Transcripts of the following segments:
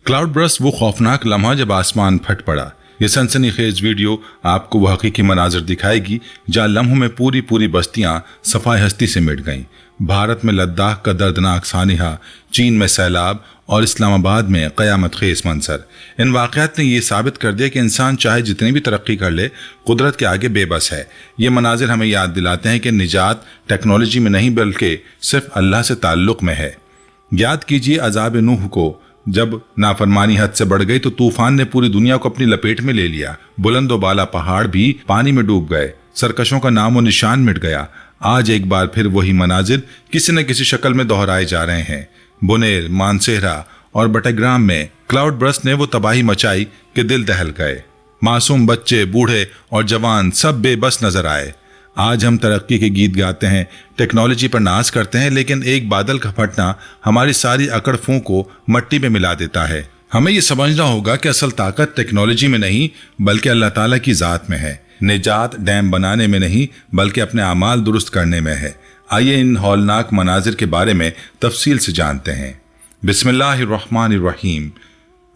Cloud burst वो खौफनाक लम्हा जब आसमान फट पड़ा। ये सनसनीखेज वीडियो आपको वो हकीकी मनाजिर दिखाएगी जहाँ लम्हों में पूरी पूरी बस्तियां सफाई हस्ती से मिट गईं। भारत में लद्दाख का दर्दनाक सानिहा, चीन में सैलाब और इस्लामाबाद में क़यामत खेज मंजर। इन वाक़यात ने ये साबित कर दिया कि इंसान चाहे जितनी भी तरक्की कर ले, कुदरत के आगे बेबस है। ये मनाजिर हमें याद दिलाते हैं कि निजात टेक्नोलॉजी में नहीं बल्कि सिर्फ अल्लाह से ताल्लुक़ में है। याद कीजिए अज़ाब नूह को, जब नाफरमानी हद से बढ़ गई तो तूफान ने पूरी दुनिया को अपनी लपेट में ले लिया। बुलंदो बाला पहाड़ भी पानी में डूब गए, सरकशों का नामो निशान मिट गया। आज एक बार फिर वही मनाजिर किसी न किसी शक्ल में दोहराए जा रहे हैं। बुनेर, मानसेहरा और बटेग्राम में क्लाउड बर्स्ट ने वो तबाही मचाई कि दिल दहल गए। मासूम बच्चे, बूढ़े और जवान सब बेबस नजर आए। आज हम तरक्की के गीत गाते हैं, टेक्नोलॉजी पर नाज करते हैं, लेकिन एक बादल का फटना हमारी सारी अकड़-फूं को मट्टी में मिला देता है। हमें ये समझना होगा कि असल ताकत टेक्नोलॉजी में नहीं बल्कि अल्लाह ताला की ज़ात में है। निजात डैम बनाने में नहीं बल्कि अपने अमाल दुरुस्त करने में है। आइए इन हौलनाक मनाजिर के बारे में तफसील से जानते हैं। बिस्मिल्लाहिर्रहमानिर्रहीम।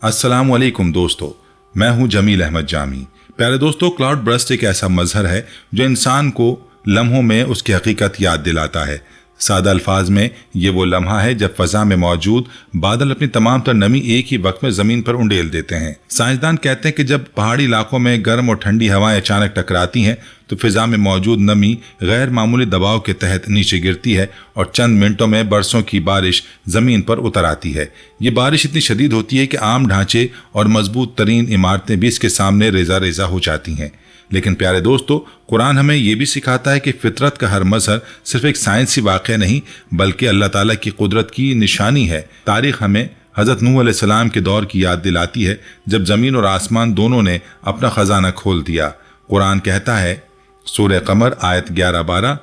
अस्सलामु अलैकुम दोस्तों, मैं हूँ जमील अहमद जामी। प्यारे दोस्तों, क्लाउड बर्स्ट एक ऐसा मजहर है जो इंसान को लम्हों में उसकी हकीकत याद दिलाता है। सादा अल्फाज में ये वो लम्हा है जब फजा में मौजूद बादल अपनी तमाम तर नमी एक ही वक्त में जमीन पर उंडेल देते हैं। साइंसदान कहते हैं कि जब पहाड़ी इलाकों में गर्म और ठंडी हवाएं अचानक टकराती हैं तो फिजा में मौजूद नमी गैर मामूली दबाव के तहत नीचे गिरती है और चंद मिनटों में बरसों की बारिश जमीन पर उतर आती है। ये बारिश इतनी शदीद होती है कि आम ढांचे और मजबूत तरीन इमारतें भी इसके सामने रेजा रेजा हो जाती हैं। लेकिन प्यारे दोस्तों, कुरान हमें यह भी सिखाता है कि फितरत का हर मजहर सिर्फ एक साइंसी वाक़या नहीं बल्कि अल्लाह ताला की कुदरत की निशानी है। तारीख हमें हज़रत नूह अलैहिस्सलाम के दौर की याद दिलाती है जब ज़मीन और आसमान दोनों ने अपना ख़जाना खोल दिया। कुरान कहता है, सूरह कमर आयत 11-12,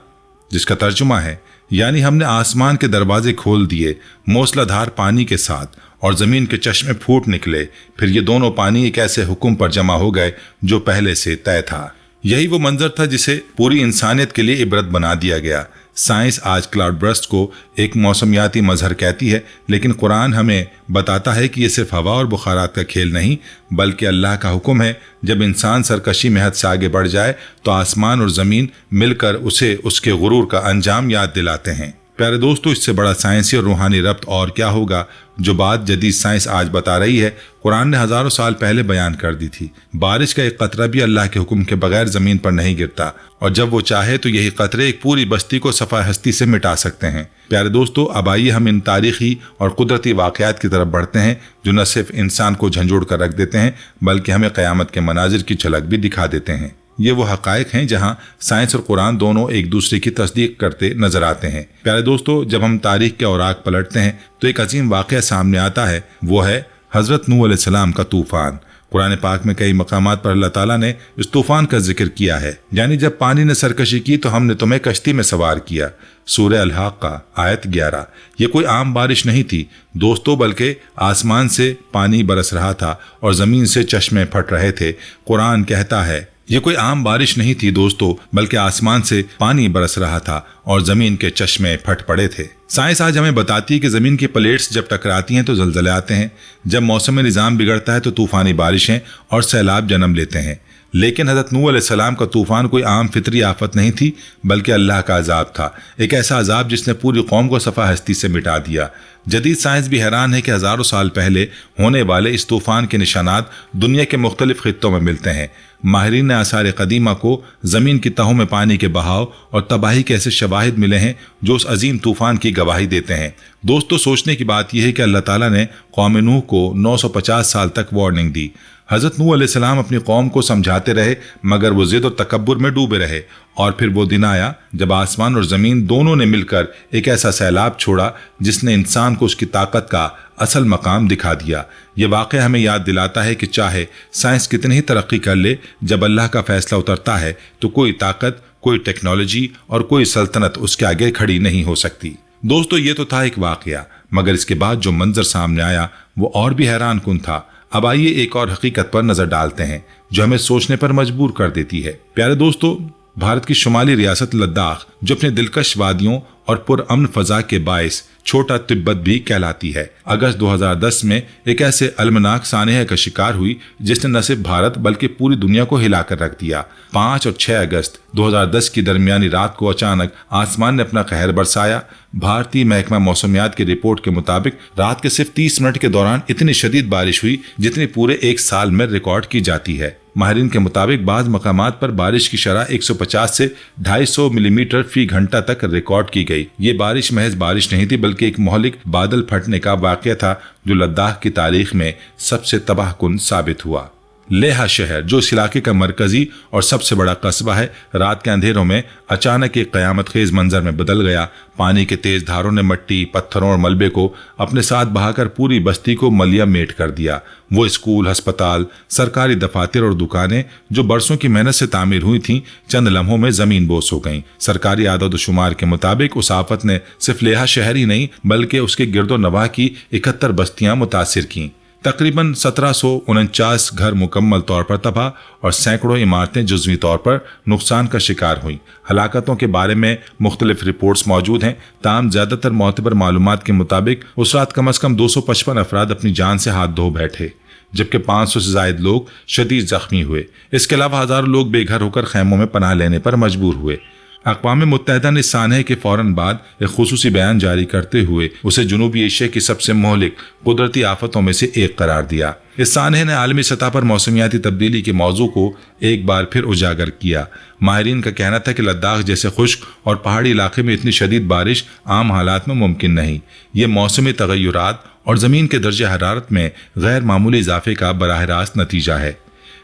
जिसका तर्जुमा है, यानी हमने आसमान के दरवाजे खोल दिए मूसलाधार पानी के साथ और ज़मीन के चश्मे फूट निकले, फिर ये दोनों पानी एक ऐसे हुक्म पर जमा हो गए जो पहले से तय था। यही वो मंजर था जिसे पूरी इंसानियत के लिए इबरत बना दिया गया। साइंस आज क्लाउड बर्स्ट को एक मौसमियाती मजहर कहती है, लेकिन कुरान हमें बताता है कि ये सिर्फ हवा और बुखारात का खेल नहीं बल्कि अल्लाह का हुक्म है। जब इंसान सरकशी में हद से आगे बढ़ जाए तो आसमान और ज़मीन मिलकर उसे उसके गुरूर का अंजाम याद दिलाते हैं। प्यारे दोस्तों, इससे बड़ा साइंसी और रूहानी रब्त और क्या होगा। जो बात जदीद साइंस आज बता रही है, कुरान ने हज़ारों साल पहले बयान कर दी थी। बारिश का एक कतरा भी अल्लाह के हुक्म के बगैर ज़मीन पर नहीं गिरता और जब वो चाहे तो यही कतरे एक पूरी बस्ती को सफ़ा हस्ती से मिटा सकते हैं। प्यारे दोस्तों, अब आइए हम इन तारीखी और कुदरती वाक़यात की तरफ बढ़ते हैं जो न सिर्फ इंसान को झंझोड़ कर रख देते हैं बल्कि हमें क़यामत के मनाजिर की झलक भी दिखा देते हैं। ये वो हक़ाइक़ हैं जहाँ साइंस और कुरान दोनों एक दूसरे की तस्दीक करते नजर आते हैं। प्यारे दोस्तों, जब हम तारीख के औराक पलटते हैं तो एक अजीम वाक़या सामने आता है। वो है हज़रत नूह अलैहिस्सलाम का तूफ़ान। कुरान पाक में कई मकामात पर अल्लाह ताला ने इस तूफ़ान का जिक्र किया है, यानी जब पानी ने सरकशी की तो हमने तुम्हें कश्ती में सवार किया। सूरह अल-हाक़ा आयत 11। ये कोई आम बारिश नहीं थी दोस्तों, बल्कि आसमान से पानी बरस रहा था और ज़मीन से चश्मे फट रहे थे। कुरान कहता है, ये कोई आम बारिश नहीं थी दोस्तों, बल्कि आसमान से पानी बरस रहा था और जमीन के चश्मे फट पड़े थे। साइंस आज हमें बताती है कि जमीन की प्लेट्स जब टकराती हैं तो ज़लज़ले आते हैं, जब मौसम निज़ाम बिगड़ता है तो तूफ़ानी बारिशें और सैलाब जन्म लेते हैं। लेकिन हज़रत नूह अलैहिस्सलाम का तूफ़ान कोई आम फितरी आफत नहीं थी बल्कि अल्लाह का अजाब था, एक ऐसा अजाब जिसने पूरी कौम को सफ़ा हस्ती से मिटा दिया। जदीद साइंस भी हैरान है कि हज़ारों साल पहले होने वाले इस तूफ़ान के निशानात दुनिया के मुख्तलिफ खित्तों में मिलते हैं। माहिरीन ने आसार कदीमा को ज़मीन की तहों में पानी के बहाव और तबाही के ऐसे शवाहिद मिले हैं जो उस अजीम तूफ़ान की गवाही देते हैं। दोस्तों, सोचने की बात यह है कि अल्लाह ताला ने कौम नूह को 950 साल तक वार्निंग दी। हज़रत नूह अलैहिस्सलाम अपनी कौम को समझाते रहे मगर वो ज़िद और तकब्बुर में डूबे रहे और फिर वो दिन आया जब आसमान और ज़मीन दोनों ने मिलकर एक ऐसा सैलाब छोड़ा जिसने इंसान को उसकी ताकत का असल मकाम दिखा दिया। ये वाक़या हमें याद दिलाता है कि चाहे साइंस कितनी ही तरक्की कर ले, जब अल्लाह का फैसला उतरता है तो कोई ताकत, कोई टेक्नोलॉजी और कोई सल्तनत उसके आगे खड़ी नहीं हो सकती। दोस्तों, ये तो था एक वाक़या, मगर इसके बाद जो मंजर सामने आया वो और भी हैरान कुन था। अब आइए एक और हकीकत पर नजर डालते हैं जो हमें सोचने पर मजबूर कर देती है। प्यारे दोस्तों, भारत की शुमाली रियासत लद्दाख जो अपने दिलकश वादियों और पुरअमन फजा के बायस چھوٹا تبت بھی کہلاتی ہے۔ اگست 2010 میں ایک ایسے المناک سانحے کا شکار ہوئی جس نے نہ صرف بھارت بلکہ پوری دنیا کو ہلا کر رکھ دیا۔ 5 اور 6 اگست 2010 کی درمیانی رات کو اچانک آسمان نے اپنا قہر برسایا۔ بھارتی محکمہ موسمیات کی رپورٹ کے مطابق رات کے صرف 30 منٹ کے دوران اتنی شدید بارش ہوئی جتنی پورے ایک سال میں ریکارڈ کی جاتی ہے۔ ماہرین کے مطابق بعض مقامات پر بارش کی شرح 150 سے 250 ملی میٹر فی گھنٹہ تک ریکارڈ کی گئی۔ یہ بارش محض بارش نہیں تھی بلکہ ایک مہلک بادل پھٹنے کا واقعہ تھا جو لداخ کی تاریخ میں سب سے تباہ کن ثابت ہوا۔ لیہہ شہر جو اس علاقے کا مرکزی اور سب سے بڑا قصبہ ہے، رات کے اندھیروں میں اچانک ایک قیامت خیز منظر میں بدل گیا۔ پانی کے تیز دھاروں نے مٹی، پتھروں اور ملبے کو اپنے ساتھ بہا کر پوری بستی کو ملیا میٹ کر دیا۔ وہ اسکول، ہسپتال، سرکاری دفاتر اور دکانیں جو برسوں کی محنت سے تعمیر ہوئی تھیں چند لمحوں میں زمین بوس ہو گئیں۔ سرکاری اعداد و شمار کے مطابق اس آفت نے صرف لیہہ شہر ہی نہیں بلکہ اس کے گرد و نواح کی 71 بستیاں متاثر کیں۔ تقریباً 1749 گھر مکمل طور پر تباہ اور سینکڑوں عمارتیں جزوی طور پر نقصان کا شکار ہوئیں۔ ہلاکتوں کے بارے میں مختلف رپورٹس موجود ہیں، تاہم زیادہ تر معتبر معلومات کے مطابق اس رات کم از کم 255 افراد اپنی جان سے ہاتھ دھو بیٹھے جبکہ 500 سے زائد لوگ شدید زخمی ہوئے۔ اس کے علاوہ ہزاروں لوگ بے گھر ہو کر خیموں میں پناہ لینے پر مجبور ہوئے۔ اقوام متحدہ نے اس سانحے کے فوراً بعد ایک خصوصی بیان جاری کرتے ہوئے اسے جنوبی ایشیا کی سب سے مہلک قدرتی آفتوں میں سے ایک قرار دیا۔ اس سانحے نے عالمی سطح پر موسمیاتی تبدیلی کے موضوع کو ایک بار پھر اجاگر کیا۔ ماہرین کا کہنا تھا کہ لداخ جیسے خشک اور پہاڑی علاقے میں اتنی شدید بارش عام حالات میں ممکن نہیں۔ یہ موسمی تغیرات اور زمین کے درجہ حرارت میں غیر معمولی اضافے کا براہ راست نتیجہ ہے۔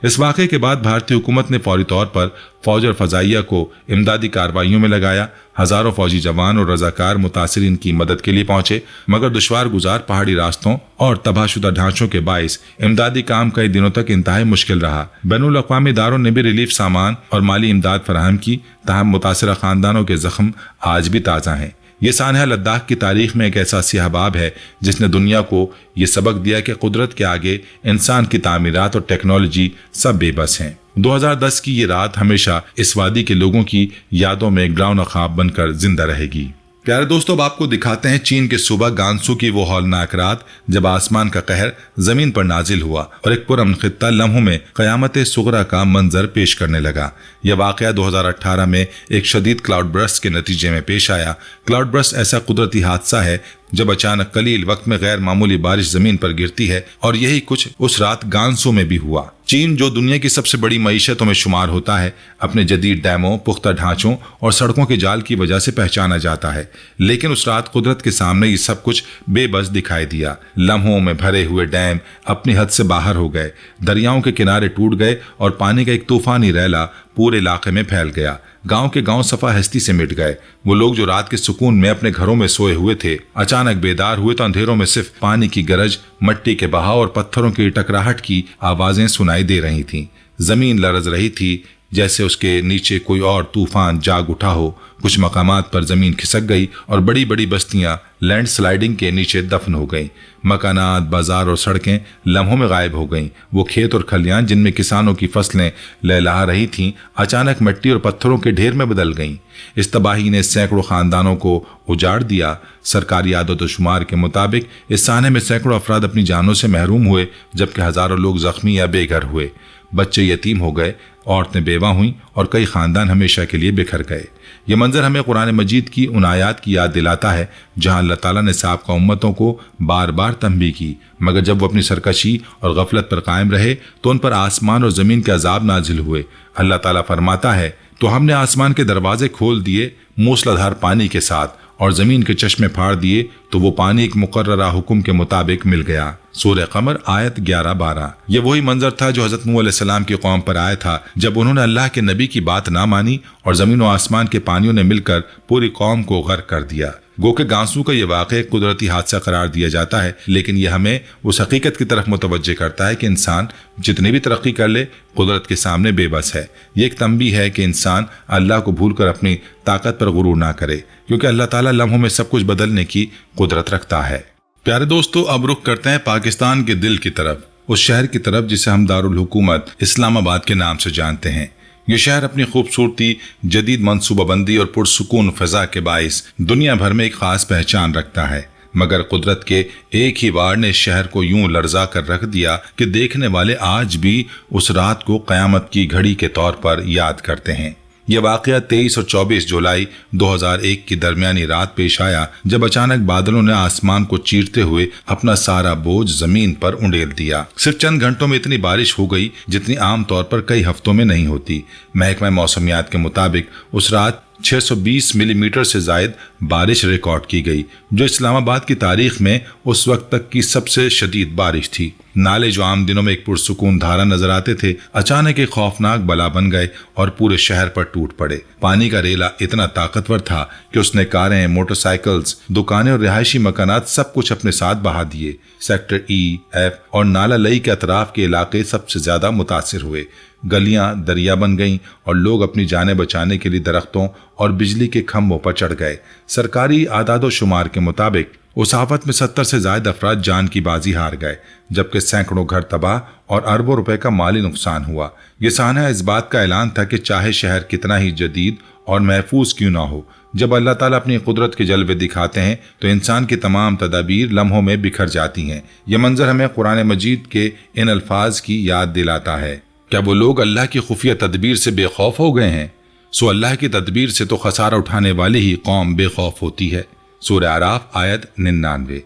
اس واقعے کے بعد بھارتی حکومت نے فوری طور پر فوج اور فضائیہ کو امدادی کارروائیوں میں لگایا۔ ہزاروں فوجی جوان اور رضاکار متاثرین کی مدد کے لیے پہنچے، مگر دشوار گزار پہاڑی راستوں اور تباہ شدہ ڈھانچوں کے باعث امدادی کام کئی دنوں تک انتہائی مشکل رہا۔ بین الاقوامی اداروں نے بھی ریلیف سامان اور مالی امداد فراہم کی، تاہم متاثرہ خاندانوں کے زخم آج بھی تازہ ہیں۔ یہ سانحہ لداخ کی تاریخ میں ایک ایسا سیاہ باب ہے جس نے دنیا کو یہ سبق دیا کہ قدرت کے آگے انسان کی تعمیرات اور ٹیکنالوجی سب بے بس ہیں۔ 2010 کی یہ رات ہمیشہ اس وادی کے لوگوں کی یادوں میں ایک ڈراؤنا خواب بن کر زندہ رہے گی۔ پیارے دوستو، اب آپ کو دکھاتے ہیں چین کے صوبہ گانسو کی وہ ہولناک رات جب آسمان کا قہر زمین پر نازل ہوا اور ایک پرامن خطہ لمحوں میں قیامت صغریٰ کا منظر پیش کرنے لگا۔ یہ واقعہ 2018 میں ایک شدید کلاؤڈ برسٹ کے نتیجے میں پیش آیا۔ کلاؤڈ برسٹ ایسا قدرتی حادثہ ہے جب اچانک قلیل وقت میں غیر معمولی بارش زمین پر گرتی ہے، اور یہی کچھ اس رات گانسو میں بھی ہوا۔ چین جو دنیا کی سب سے بڑی معیشتوں میں شمار ہوتا ہے، اپنے جدید ڈیموں، پختہ ڈھانچوں اور سڑکوں کے جال کی وجہ سے پہچانا جاتا ہے، لیکن اس رات قدرت کے سامنے یہ سب کچھ بے بس دکھائی دیا۔ لمحوں میں بھرے ہوئے ڈیم اپنی حد سے باہر ہو گئے، دریاؤں کے کنارے ٹوٹ گئے اور پانی کا ایک طوفانی ریلا پورے علاقے میں پھیل گیا۔ گاؤں کے گاؤں صفا ہستی سے مٹ گئے۔ وہ لوگ جو رات کے سکون میں اپنے گھروں میں سوئے ہوئے تھے اچانک بیدار ہوئے تو اندھیروں میں صرف پانی کی گرج، مٹی کے بہاؤ اور پتھروں کی ٹکراہٹ کی آوازیں سنائی دے رہی تھیں۔ زمین لرز رہی تھی جیسے اس کے نیچے کوئی اور طوفان جاگ اٹھا ہو۔ کچھ مقامات پر زمین کھسک گئی اور بڑی بڑی بستیاں لینڈ سلائیڈنگ کے نیچے دفن ہو گئیں۔ مکانات، بازار اور سڑکیں لمحوں میں غائب ہو گئیں۔ وہ کھیت اور کھلیان جن میں کسانوں کی فصلیں لہلہا رہی تھیں اچانک مٹی اور پتھروں کے ڈھیر میں بدل گئیں۔ اس تباہی نے سینکڑوں خاندانوں کو اجاڑ دیا۔ سرکاری اعداد و شمار کے مطابق اس سانحے میں سینکڑوں افراد اپنی جانوں سے محروم ہوئے جبکہ ہزاروں لوگ زخمی یا بے گھر ہوئے۔ بچے یتیم ہو گئے، عورتیں بیوہ ہوئیں اور کئی خاندان ہمیشہ کے لیے بکھر گئے۔ یہ منظر ہمیں قرآن مجید کی ان آیات کی یاد دلاتا ہے جہاں اللہ تعالیٰ نے سابقہ امتوں کو بار بار تنبیہ کی، مگر جب وہ اپنی سرکشی اور غفلت پر قائم رہے تو ان پر آسمان اور زمین کے عذاب نازل ہوئے۔ اللہ تعالیٰ فرماتا ہے، تو ہم نے آسمان کے دروازے کھول دیے موسلادھار پانی کے ساتھ اور زمین کے چشمے پھاڑ دیے تو وہ پانی ایک مقررہ حکم کے مطابق مل گیا۔ سورہ قمر آیت 11-12۔ یہ وہی منظر تھا جو حضرت نوح علیہ السلام کی قوم پر آیا تھا جب انہوں نے اللہ کے نبی کی بات نہ مانی اور زمین و آسمان کے پانیوں نے مل کر پوری قوم کو غرق کر دیا۔ گو کہ گانسو کا یہ واقعہ ایک قدرتی حادثہ قرار دیا جاتا ہے، لیکن یہ ہمیں اس حقیقت کی طرف متوجہ کرتا ہے کہ انسان جتنی بھی ترقی کر لے قدرت کے سامنے بے بس ہے۔ یہ ایک تنبیہ ہے کہ انسان اللہ کو بھول کر اپنی طاقت پر غرور نہ کرے، کیونکہ اللہ تعالیٰ لمحوں میں سب کچھ بدلنے کی قدرت رکھتا ہے۔ پیارے دوستو، اب رخ کرتے ہیں پاکستان کے دل کی طرف، اس شہر کی طرف جسے ہم دارالحکومت اسلام آباد کے نام سے جانتے ہیں۔ یہ شہر اپنی خوبصورتی، جدید منصوبہ بندی اور پرسکون فضا کے باعث دنیا بھر میں ایک خاص پہچان رکھتا ہے۔ مگر قدرت کے ایک ہی وار نے شہر کو یوں لرزا کر رکھ دیا کہ دیکھنے والے آج بھی اس رات کو قیامت کی گھڑی کے طور پر یاد کرتے ہیں۔ یہ واقعہ 23 اور 24 جولائی 2001 کی درمیانی رات پیش آیا، جب اچانک بادلوں نے آسمان کو چیرتے ہوئے اپنا سارا بوجھ زمین پر انڈیل دیا۔ صرف چند گھنٹوں میں اتنی بارش ہو گئی جتنی عام طور پر کئی ہفتوں میں نہیں ہوتی۔ محکمہ موسمیات کے مطابق اس رات 620 ملی میٹر سے زائد بارش ریکارڈ کی گئی، جو اسلام آباد کی تاریخ میں اس وقت تک کی سب سے شدید بارش تھی۔ نالے جو عام دنوں میں ایک پرسکون دھارا نظر آتے تھے، اچانک ایک خوفناک بلا بن گئے اور پورے شہر پر ٹوٹ پڑے۔ پانی کا ریلا اتنا طاقتور تھا کہ اس نے کاریں، موٹر سائیکلز، دکانیں اور رہائشی مکانات سب کچھ اپنے ساتھ بہا دیے۔ سیکٹر ای، ایف اور نالا لئی کے اطراف کے علاقے سب سے زیادہ متاثر ہوئے۔ گلیاں دریا بن گئیں اور لوگ اپنی جانیں بچانے کے لیے درختوں اور بجلی کے کھمبوں پر چڑھ گئے۔ سرکاری اعداد و شمار کے مطابق اس آفت میں 70 سے زائد افراد جان کی بازی ہار گئے، جبکہ سینکڑوں گھر تباہ اور اربوں روپے کا مالی نقصان ہوا۔ یہ سانحہ اس بات کا اعلان تھا کہ چاہے شہر کتنا ہی جدید اور محفوظ کیوں نہ ہو، جب اللہ تعالیٰ اپنی قدرت کے جلوے دکھاتے ہیں تو انسان کی تمام تدابیر لمحوں میں بکھر جاتی ہیں۔ یہ منظر ہمیں قرآن مجید کے ان الفاظ کی یاد دلاتا ہے، کیا وہ لوگ اللہ کی خفیہ تدبیر سے بے خوف ہو گئے ہیں؟ سو اللہ کی تدبیر سے تو خسارہ اٹھانے والی ہی قوم بے خوف ہوتی ہے۔ سورہ اعراف آیت 99۔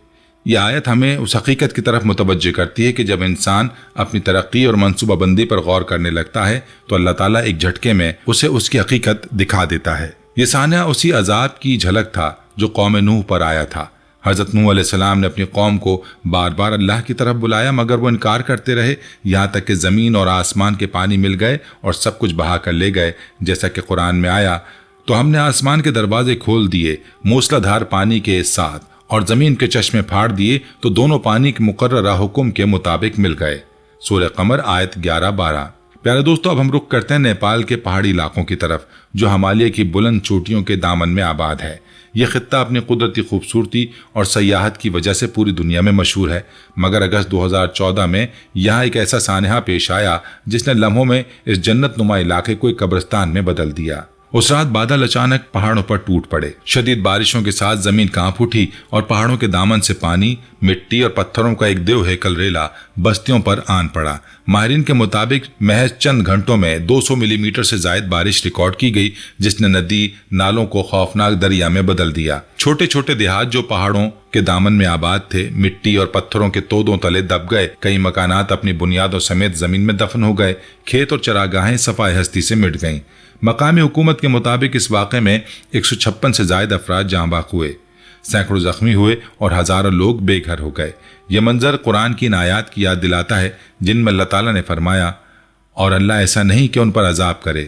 یہ آیت ہمیں اس حقیقت کی طرف متوجہ کرتی ہے کہ جب انسان اپنی ترقی اور منصوبہ بندی پر غور کرنے لگتا ہے تو اللہ تعالیٰ ایک جھٹکے میں اسے اس کی حقیقت دکھا دیتا ہے۔ یہ سانحہ اسی عذاب کی جھلک تھا جو قوم نوح پر آیا تھا۔ حضرت نوح علیہ السلام نے اپنی قوم کو بار بار اللہ کی طرف بلایا، مگر وہ انکار کرتے رہے، یہاں تک کہ زمین اور آسمان کے پانی مل گئے اور سب کچھ بہا کر لے گئے۔ جیسا کہ قرآن میں آیا، تو ہم نے آسمان کے دروازے کھول دیے موسلا دھار پانی کے ساتھ، اور زمین کے چشمے پھاڑ دیے تو دونوں پانی کے مقررہ حکم کے مطابق مل گئے۔ سورہ قمر آیت 11-12۔ پیارے دوستو، اب ہم رخ کرتے ہیں نیپال کے پہاڑی علاقوں کی طرف، جو ہمالیہ کی بلند چوٹیوں کے دامن میں آباد ہے۔ یہ خطہ اپنی قدرتی خوبصورتی اور سیاحت کی وجہ سے پوری دنیا میں مشہور ہے، مگر اگست 2014 میں یہاں ایک ایسا سانحہ پیش آیا جس نے لمحوں میں اس جنت نما علاقے کو ایک قبرستان میں بدل دیا۔ اس رات بادل اچانک پہاڑوں پر ٹوٹ پڑے، شدید بارشوں کے ساتھ زمین کانپ اٹھی اور پہاڑوں کے دامن سے پانی، مٹی اور پتھروں کا ایک دیو ہیکل ریلا بستیوں پر آن پڑا۔ ماہرین کے مطابق محض چند گھنٹوں میں 200 ملی میٹر سے زائد بارش ریکارڈ کی گئی، جس نے ندی نالوں کو خوفناک دریا میں بدل دیا۔ چھوٹے چھوٹے دیہات جو پہاڑوں کے دامن میں آباد تھے، مٹی اور پتھروں کے تودوں تلے دب گئے۔ کئی مکانات اپنی بنیادوں سمیت زمین میں دفن ہو گئے۔ کھیت اور چراگاہیں صفائے ہستی سے مٹ گئیں۔ مقامی حکومت کے مطابق اس واقعے میں 156 سے زائد افراد جاں بحق ہوئے، سینکڑوں زخمی ہوئے اور ہزاروں لوگ بے گھر ہو گئے۔ یہ منظر قرآن کی ان آیات کی یاد دلاتا ہے جن میں اللہ تعالیٰ نے فرمایا، اور اللہ ایسا نہیں کہ ان پر عذاب کرے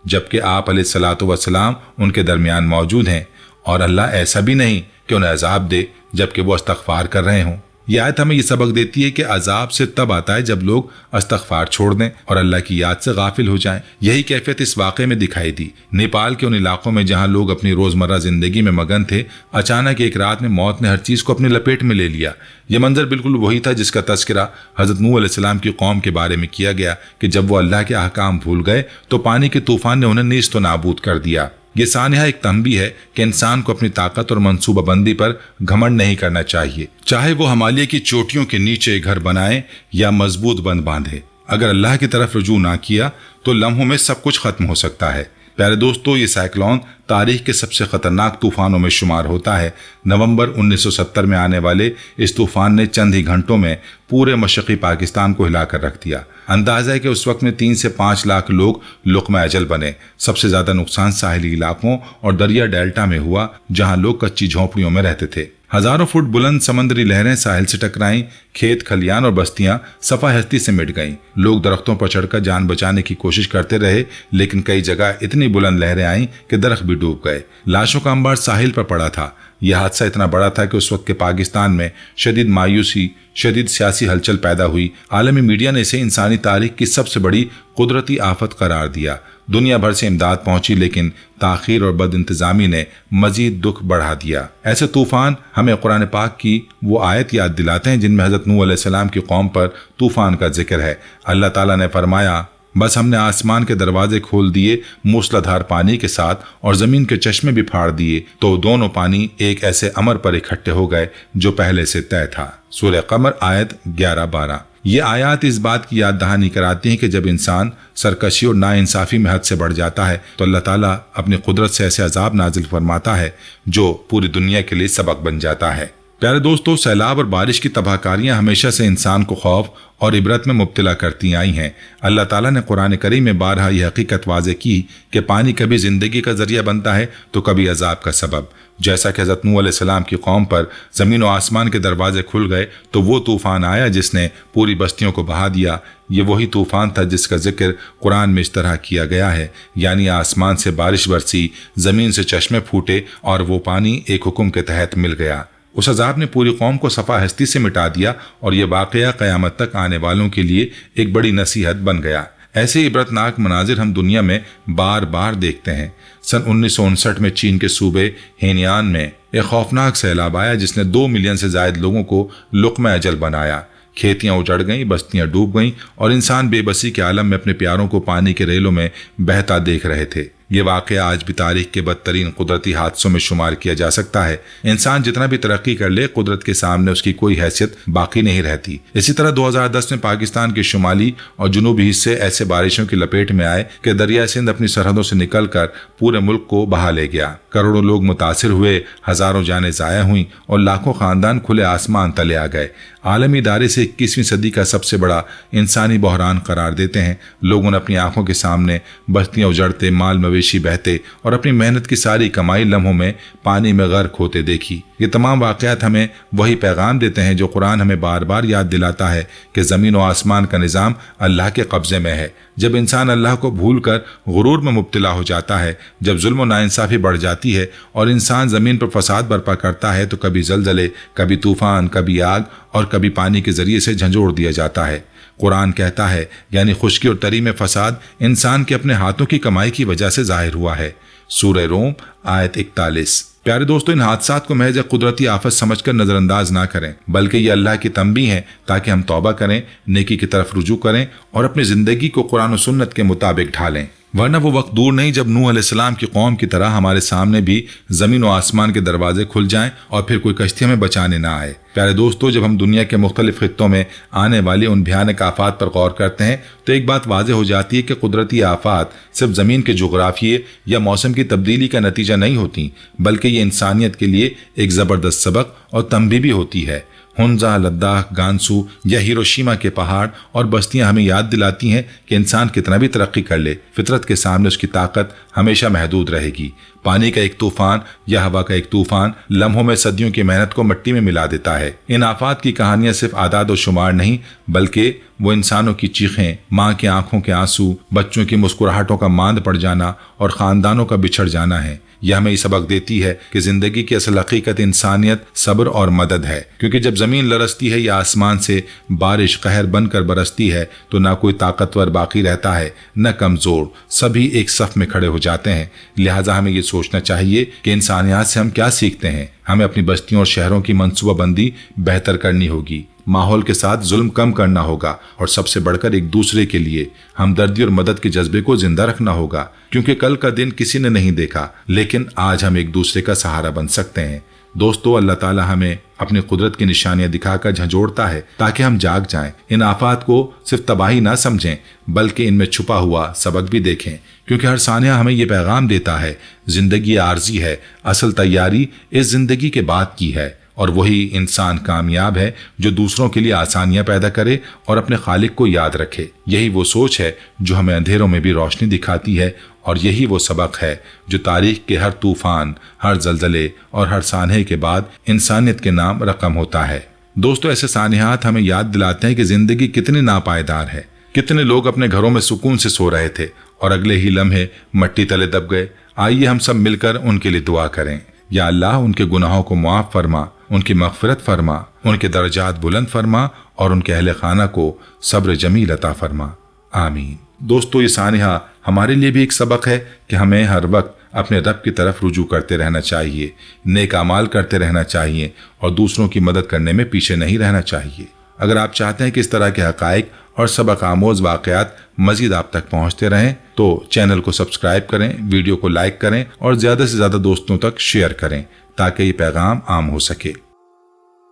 جبکہ آپ علیہ الصلاۃ والسلام ان کے درمیان موجود ہیں، اور اللہ ایسا بھی نہیں کہ انہیں عذاب دے جبکہ وہ استغفار کر رہے ہوں۔ یہ آیت ہمیں یہ سبق دیتی ہے کہ عذاب سے تب آتا ہے جب لوگ استغفار چھوڑ دیں اور اللہ کی یاد سے غافل ہو جائیں۔ یہی کیفیت اس واقعے میں دکھائی دی۔ نیپال کے ان علاقوں میں جہاں لوگ اپنی روزمرہ زندگی میں مگن تھے، اچانک ایک رات میں موت نے ہر چیز کو اپنی لپیٹ میں لے لیا۔ یہ منظر بالکل وہی تھا جس کا تذکرہ حضرت نوح علیہ السلام کی قوم کے بارے میں کیا گیا کہ جب وہ اللہ کے احکام بھول گئے تو پانی کے طوفان نے انہیں نیست و نابود کر دیا۔ یہ سانحہ ایک تنبیہ ہے کہ انسان کو اپنی طاقت اور منصوبہ بندی پر گھمنڈ نہیں کرنا چاہیے، چاہے وہ ہمالیہ کی چوٹیوں کے نیچے گھر بنائے یا مضبوط بند باندھے۔ اگر اللہ کی طرف رجوع نہ کیا تو لمحوں میں سب کچھ ختم ہو سکتا ہے۔ پیارے دوستو، یہ سائیکلون تاریخ کے سب سے خطرناک طوفانوں میں شمار ہوتا ہے۔ نومبر 1970 میں آنے والے اس طوفان نے چند ہی گھنٹوں میں پورے مشرقی پاکستان کو ہلا کر رکھ دیا۔ اندازہ ہے کہ اس وقت میں 3 سے 5 لاکھ لوگ لقمہ اجل بنے۔ سب سے زیادہ نقصان ساحلی علاقوں اور دریا ڈیلٹا میں ہوا، جہاں لوگ کچی جھونپڑیوں میں رہتے تھے۔ ہزاروں فٹ بلند سمندری لہریں ساحل سے ٹکرائیں، کھیت کھلیان اور بستیاں صفحہ ہستی سے مٹ گئیں۔ لوگ درختوں پر چڑھ کر جان بچانے کی کوشش کرتے رہے، لیکن کئی جگہ اتنی بلند لہریں آئیں کہ درخت بھی ڈوب گئے۔ لاشوں کا انبار ساحل پر پڑا تھا۔ یہ حادثہ اتنا بڑا تھا کہ اس وقت کے پاکستان میں شدید مایوسی، شدید سیاسی ہلچل پیدا ہوئی۔ عالمی میڈیا نے اسے انسانی تاریخ کی سب سے بڑی قدرتی آفت قرار دیا۔ دنیا بھر سے امداد پہنچی، لیکن تاخیر اور بد انتظامی نے مزید دکھ بڑھا دیا۔ ایسے طوفان ہمیں قرآن پاک کی وہ آیت یاد دلاتے ہیں جن میں حضرت نوح علیہ السلام کی قوم پر طوفان کا ذکر ہے۔ اللہ تعالیٰ نے فرمایا، बस हमने आसमान के दरवाजे खोल दिए मूसलाधार पानी के साथ और जमीन के चश्मे भी फाड़ दिए तो दोनों पानी एक ऐसे अमर पर इकट्ठे हो गए जो पहले से तय था। सूरह कमर आयत 11-12। ये आयत इस बात की याद दहानी कराती हैं कि जब इंसान सरकशी और नाइंसाफी में हद से बढ़ जाता है तो अल्लाह ताला अपनी कुदरत से ऐसे अजाब नाजिल फरमाता है जो पूरी दुनिया के लिए सबक बन जाता है। प्यारे दोस्तों, सैलाब और बारिश की तबाहकारियां हमेशा से इंसान को खौफ और इबरत में मुब्तला करती आई हैं। अल्लाह ताला ने कुरान करीम में बारहा यह हकीकत वाज़े की कि पानी कभी ज़िंदगी का ज़रिया बनता है तो कभी अजाब का सबब। जैसा कि हज़रत नूह अलैहिस्सलाम की कौम पर ज़मीन और आसमान के दरवाजे खुल गए तो वो तूफ़ान आया जिसने पूरी बस्तियों को बहा दिया। ये वही तूफ़ान था जिसका जिक्र कुरान में इस तरह किया गया है, यानी आसमान से बारिश बरसी, ज़मीन से चश्मे फूटे और वो पानी एक हुक्म के तहत मिल गया। उस अजाब ने पूरी कौम को सफ़ा हस्ती से मिटा दिया और ये वाक़या क़यामत तक आने वालों के लिए एक बड़ी नसीहत बन गया। ऐसे इबरतनाक मनाजिर हम दुनिया में बार बार देखते हैं। सन 1959 में चीन के सूबे हेनियान में एक खौफनाक सैलाब आया जिसने 2 मिलियन से ज़ायद लोगों को लुक़्मा अजल बनाया। खेतियां उजड़ गईं, बस्तियां डूब गईं और इंसान बेबसी के आलम में अपने प्यारों को पानी के रेलों में बहता देख रहे थे। ये वाक़या आज भी तारीख के बदतरीन कुदरती हादसों में शुमार किया जा सकता है। इंसान जितना भी तरक्की कर ले, कुदरत के सामने उसकी कोई हैसियत बाकी नहीं रहती। इसी तरह 2010 में पाकिस्तान के शुमाली और जुनूबी हिस्से ऐसे बारिशों की लपेट में आए कि दरिया सिंध अपनी सरहदों से निकलकर पूरे मुल्क को बहा ले गया। करोड़ों लोग मुतासिर हुए, हजारों जानें ज़ाया हुई और लाखों खानदान खुले आसमान तले आ गए। आलमी इदारे से 21वीं सदी का सबसे बड़ा इंसानी बहरान करार देते हैं। लोगों ने अपनी आंखों के सामने बस्तियां उजड़ते, माल मवेशी बहते और अपनी मेहनत की सारी कमाई लम्हों में पानी में गर्क होते देखी। ये तमाम वाक़यात हमें वही पैगाम देते हैं जो कुरान हमें बार बार याद दिलाता है कि ज़मीन और आसमान का निज़ाम अल्लाह के कब्ज़े में है। जब इंसान अल्लाह को भूल कर गुरूर में मुब्तला हो जाता है, जब जुल्म और नाइंसाफ़ी बढ़ जाती है और इंसान ज़मीन पर फसाद बर्पा करता है तो कभी ज़लज़ले, कभी तूफ़ान, कभी आग और कभी पानी के ज़रिए से झंझोड़ दिया जाता है। कुरान कहता है यानी खुश्की और तरी में फसाद इंसान के अपने हाथों की कमाई की वजह से जाहिर हुआ है। सूरह रोम आयत 41। प्यारे दोस्तों, इन हादसात को महज कुदरती आफत समझकर नजरअंदाज ना करें, बल्कि ये अल्लाह की तंबीह है ताकि हम तौबा करें, नेकी की तरफ रुजू करें और अपनी जिंदगी को कुरान और सुन्नत के मुताबिक ढालें। वरना वो वक्त दूर नहीं जब नूह अलैहिस्सलाम की कौम की तरह हमारे सामने भी जमीन और आसमान के दरवाजे खुल जाएं और फिर कोई कश्ती हमें बचाने ना आए। प्यारे दोस्तों, जब हम दुनिया के मुख्तलिफ खित्तों में आने वाली उन भयानक आफात पर गौर करते हैं तो एक बात वाज़े हो जाती है कि कुदरती आफात सिर्फ ज़मीन के जोग्राफिये या मौसम की तब्दीली का नतीजा नहीं होती, बल्कि ये इंसानियत के लिए एक ज़बरदस्त सबक और तंबीह भी होती है। हुंजा, लद्दाख, गांसू या हिरोशिमा के पहाड़ और बस्तियां हमें याद दिलाती हैं कि इंसान कितना भी तरक्की कर ले, फितरत के सामने उसकी ताकत हमेशा महदूद रहेगी। पानी का एक तूफान या हवा का एक तूफान लम्हों में सदियों की मेहनत को मिट्टी में मिला देता है। इन आफात की कहानियां सिर्फ आदाद और शुमार नहीं, बल्कि वो इंसानों की चीखें, माँ की आंखों के आंसू, बच्चों की मुस्कुराहटों का मांद पड़ जाना और खानदानों का बिछड़ जाना है। यह हमें सबक देती है कि जिंदगी की असल हकीकत इंसानियत, सब्र और मदद है। क्योंकि जब जमीन लरसती है या आसमान से बारिश कहर बनकर बरसती है तो ना कोई ताकतवर बाकी रहता है, न कमजोर, सभी एक सफ में खड़े हो जाते हैं। लिहाजा हमें ये सोचना चाहिए कि इंसानियत से हम क्या सीखते हैं। हमें अपनी बस्तियों और शहरों की मंसूबाबंदी बेहतर करनी होगी, माहौल के साथ जुल्म कम करना होगा और सबसे बढ़कर एक दूसरे के लिए हमदर्दी और मदद के जज्बे को जिंदा रखना होगा। क्योंकि कल का दिन किसी ने नहीं देखा, लेकिन आज हम एक दूसरे का सहारा बन सकते हैं। दोस्तों, अल्लाह ताला हमें अपनी कुदरत की निशानियां दिखाकर झंझोड़ता है ताकि हम जाग जाएं, इन आफात को सिर्फ तबाही ना समझें बल्कि इनमें छुपा हुआ सबक भी देखें। क्योंकि हर सानिया हमें ये पैगाम देता है, जिंदगी आर्जी है, असल तैयारी इस जिंदगी के बाद की है। और वही इंसान कामयाब है जो दूसरों के लिए आसानियां पैदा करे और अपने खालिक को याद रखे। यही वो सोच है जो हमें अंधेरों में भी रोशनी दिखाती है और यही वो सबक है जो तारीख के हर तूफान, हर जलजले और हर सानहे के बाद इंसानियत के नाम रकम होता है। दोस्तों, ऐसे सानिहात हमें याद दिलाते हैं कि जिंदगी कितनी नापायदार है। कितने लोग अपने घरों में सुकून से सो रहे थे और अगले ही लम्हे मट्टी तले दब गए। आइए हम सब मिलकर उनके लिए दुआ करें। या अल्लाह, उनके गुनाहों को मुआफ फरमा, उनकी मग़फ़िरत फरमा, उनके दर्जात बुलंद फरमा और उनके अहले खाना को सब्र जमील अता फरमा। आमीन। दोस्तों, ये सानिहा हमारे लिए भी एक सबक है कि हमें हर वक्त अपने रब की तरफ रुजू करते रहना चाहिए, नेक अमाल करते रहना चाहिए और दूसरों की मदद करने में पीछे नहीं रहना चाहिए। अगर आप चाहते हैं कि इस तरह के हक़ाइक़ اور सबक आमोज वाक़यात मज़ीद आप तक पहुँचते रहें तो चैनल को सब्सक्राइब करें, वीडियो को लाइक करें और ज़्यादा से ज़्यादा दोस्तों तक शेयर करें ताकि ये पैगाम आम हो सके।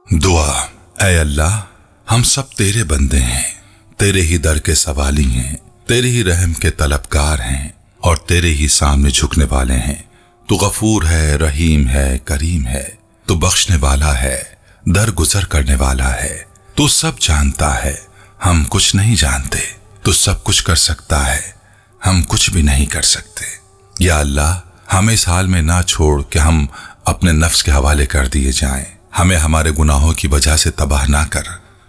दुआ। ऐ अल्लाह, हम सब तेरे बंदे हैं, तेरे ही दर के सवाली हैं, तेरे ही रहम के तलबगार हैं और तेरे ही सामने झुकने वाले हैं। तू गफूर है, रहीम है, करीम है, तू बख्शने वाला है, दर गुजर करने वाला है। तू सब जानता है, हम कुछ नहीं जानते। तू सब कुछ कर सकता है, हम कुछ भी नहीं कर सकते। या अल्लाह, हमें इस हाल में ना छोड़ कि हम अपने नफ्स के हवाले कर दिए जाएं। हमें हमारे गुनाहों की वजह से तबाह ना कर,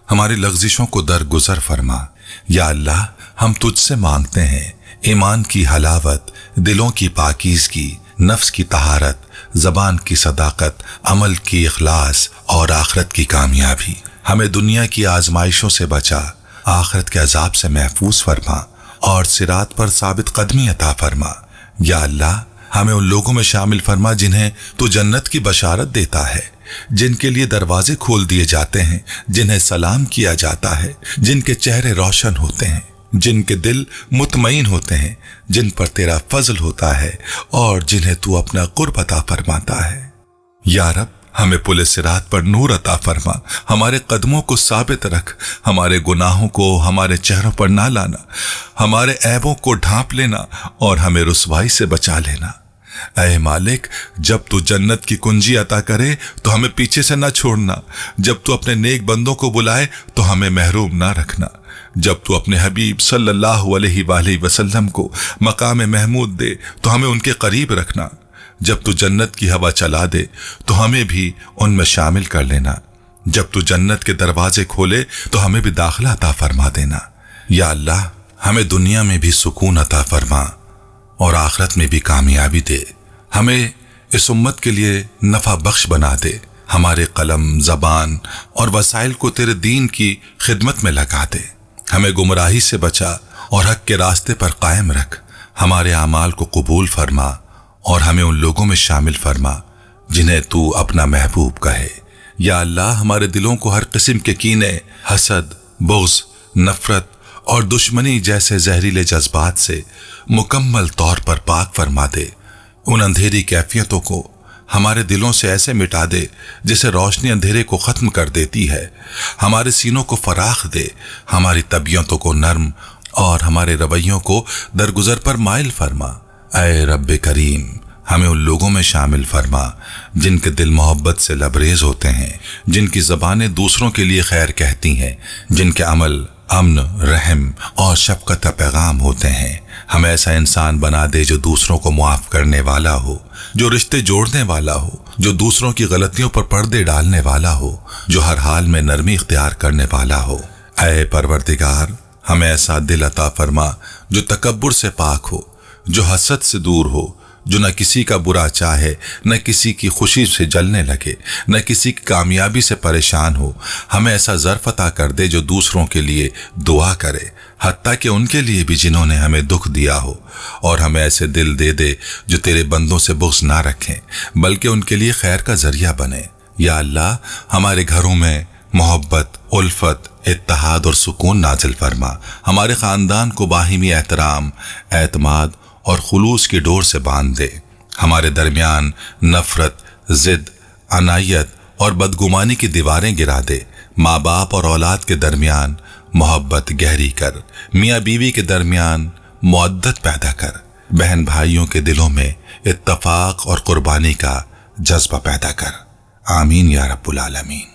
हमारी लग़्ज़िशों को दरगुजर फरमा। या अल्लाह, हम तुझसे मांगते हैं ईमान की हलावत, दिलों की पाकीज़गी, नफ्स की तहारत, ज़बान की सदाकत, अमल की इखलास और आखिरत की कामयाबी। हमें दुनिया की आजमाइशों से बचा, आखिरत के अजाब से महफूज फरमा और सिरात पर साबित कदमी अता फरमा। या अल्लाह, हमें उन लोगों में शामिल फरमा जिन्हें तू जन्नत की बशारत देता है, जिनके लिए दरवाजे खोल दिए जाते हैं, जिन्हें सलाम किया जाता है, जिनके चेहरे रोशन होते हैं, जिनके दिल मुतमईन होते हैं, जिन पर तेरा फजल होता है और जिन्हें तू अपना कुर्ब अता फरमाता है। या रब, हमें पुल सिरात पर नूर अता फरमा, हमारे कदमों को साबित रख, हमारे गुनाहों को हमारे चेहरों पर ना लाना, हमारे ऐबों को ढांप लेना और हमें रुसवाई से बचा लेना। ऐ मालिक, जब तू जन्नत की कुंजी अता करे तो हमें पीछे से ना छोड़ना, जब तू अपने नेक बंदों को बुलाए तो हमें महरूम ना रखना, जब तू अपने हबीब सल्लल्लाहु अलैहि वसल्लम को मकाम महमूद दे तो हमें उनके करीब रखना, जब तू जन्नत की हवा चला दे तो हमें भी उनमें शामिल कर लेना, जब तू जन्नत के दरवाजे खोले तो हमें भी दाखिला अता फरमा देना। या अल्लाह, हमें दुनिया में भी सुकून अता फरमा और आखिरत में भी कामयाबी दे। हमें इस उम्मत के लिए नफा बख्श बना दे। हमारे कलम, ज़बान और वसाइल को तेरे दीन की खिदमत में लगा दे। हमें गुमराही से बचा और हक के रास्ते पर कायम रख। हमारे आमाल को कबूल फरमा और हमें उन लोगों में शामिल फरमा जिन्हें तू अपना महबूब कहे। या अल्लाह, हमारे दिलों को हर किस्म के कीने, हसद, बुग़्ज़, नफरत और दुश्मनी जैसे जहरीले जज्बात से मुकम्मल तौर पर पाक फरमा दे। उन अंधेरी कैफियतों को हमारे दिलों से ऐसे मिटा दे जैसे रोशनी अंधेरे को ख़त्म कर देती है। हमारे सीनों को फराख दे, हमारी तबीयतों को नर्म और हमारे रवैयों को दरगुजर पर माइल फरमा। ऐ रब्बे करीम, हमें उन लोगों में शामिल फरमा जिनके दिल मोहब्बत से लबरेज होते हैं, जिनकी ज़बानें दूसरों के लिए खैर कहती हैं, जिनके अमल अमन, रहम और शफ़क़त का पैगाम होते हैं। हमें ऐसा इंसान बना दे जो दूसरों को मुआफ़ करने वाला हो, जो रिश्ते जोड़ने वाला हो, जो दूसरों की गलतियों पर पर्दे डालने वाला हो, जो हर हाल में नरमी इख्तियार करने वाला हो। ऐ परवरदिगार, हमें ऐसा दिल अता फरमा जो तकब्बुर से पाक हो, जो हसद से दूर हो, जो न किसी का बुरा चाहे, न किसी की खुशी से जलने लगे, न किसी की कामयाबी से परेशान हो। हमें ऐसा ज़र्फ़ अता कर दे जो दूसरों के लिए दुआ करे, हत्ता कि उनके लिए भी जिन्होंने हमें दुख दिया हो। और हमें ऐसे दिल दे दे जो तेरे बंदों से बुग़्ज़ ना रखें बल्कि उनके लिए खैर का ज़रिया बने। या अल्लाह, हमारे घरों में मोहब्बत, उल्फत, इत्तेहाद और सुकून नाजिल फरमा। हमारे ख़ानदान को बाहिमी एहतराम, एतमाद और खुलूस की डोर से बांध दे। हमारे दरमियान नफरत, ज़िद, अनायत और बदगुमानी की दीवारें गिरा दे। माँ बाप और औलाद के दरमियान मोहब्बत गहरी कर। मियाँ बीवी के दरमियान मुअद्दत पैदा कर। बहन भाइयों के दिलों में इत्तफाक और कुर्बानी का जज्बा पैदा कर। आमीन या रब्बुल आलमीन।